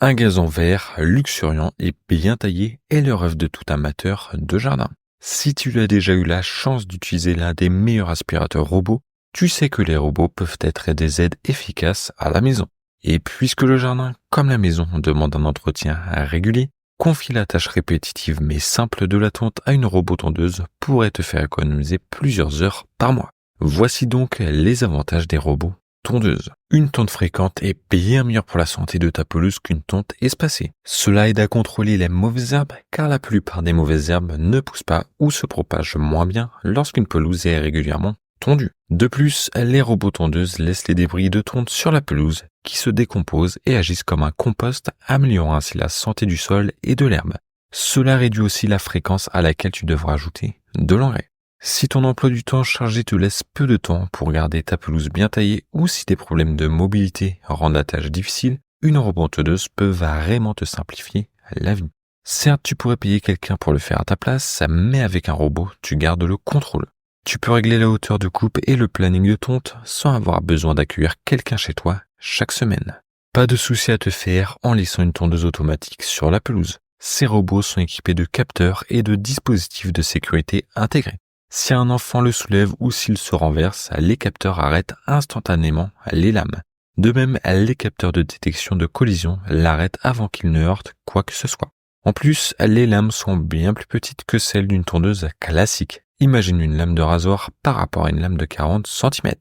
Un gazon vert, luxuriant et bien taillé est le rêve de tout amateur de jardin. Si tu as déjà eu la chance d'utiliser l'un des meilleurs aspirateurs robots, tu sais que les robots peuvent être des aides efficaces à la maison. Et puisque le jardin, comme la maison, demande un entretien régulier, confier la tâche répétitive mais simple de la tonte à une robot-tondeuse pourrait te faire économiser plusieurs heures par mois. Voici donc les avantages des robots tondeuses. Une tonte fréquente est bien meilleure pour la santé de ta pelouse qu'une tonte espacée. Cela aide à contrôler les mauvaises herbes car la plupart des mauvaises herbes ne poussent pas ou se propagent moins bien lorsqu'une pelouse est régulièrement tondue. De plus, les robots tondeuses laissent les débris de tonte sur la pelouse qui se décomposent et agissent comme un compost, améliorant ainsi la santé du sol et de l'herbe. Cela réduit aussi la fréquence à laquelle tu devras ajouter de l'engrais. Si ton emploi du temps chargé te laisse peu de temps pour garder ta pelouse bien taillée ou si des problèmes de mobilité rendent la tâche difficile, une robot-tondeuse peut vraiment te simplifier la vie. Certes, tu pourrais payer quelqu'un pour le faire à ta place, mais avec un robot, tu gardes le contrôle. Tu peux régler la hauteur de coupe et le planning de tonte sans avoir besoin d'accueillir quelqu'un chez toi chaque semaine. Pas de souci à te faire en laissant une tondeuse automatique sur la pelouse. Ces robots sont équipés de capteurs et de dispositifs de sécurité intégrés. Si un enfant le soulève ou s'il se renverse, les capteurs arrêtent instantanément les lames. De même, les capteurs de détection de collision l'arrêtent avant qu'il ne heurte quoi que ce soit. En plus, les lames sont bien plus petites que celles d'une tondeuse classique. Imagine une lame de rasoir par rapport à une lame de 40 cm.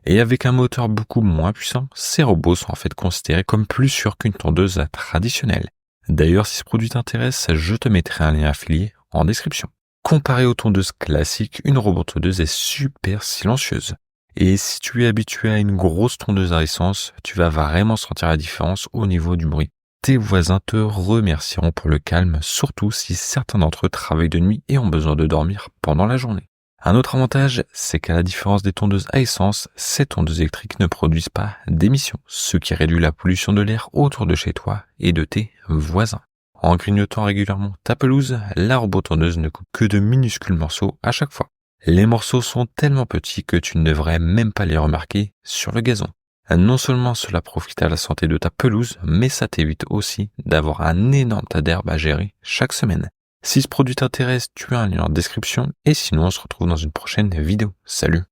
Et avec un moteur beaucoup moins puissant, ces robots sont en fait considérés comme plus sûrs qu'une tondeuse traditionnelle. D'ailleurs, si ce produit t'intéresse, je te mettrai un lien affilié en description. Comparé aux tondeuses classiques, une robot-tondeuse est super silencieuse. Et si tu es habitué à une grosse tondeuse à essence, tu vas vraiment sentir la différence au niveau du bruit. Tes voisins te remercieront pour le calme, surtout si certains d'entre eux travaillent de nuit et ont besoin de dormir pendant la journée. Un autre avantage, c'est qu'à la différence des tondeuses à essence, ces tondeuses électriques ne produisent pas d'émissions, ce qui réduit la pollution de l'air autour de chez toi et de tes voisins. En grignotant régulièrement ta pelouse, la robot-tondeuse ne coupe que de minuscules morceaux à chaque fois. Les morceaux sont tellement petits que tu ne devrais même pas les remarquer sur le gazon. Non seulement cela profite à la santé de ta pelouse, mais ça t'évite aussi d'avoir un énorme tas d'herbe à gérer chaque semaine. Si ce produit t'intéresse, tu as un lien en description et sinon on se retrouve dans une prochaine vidéo. Salut!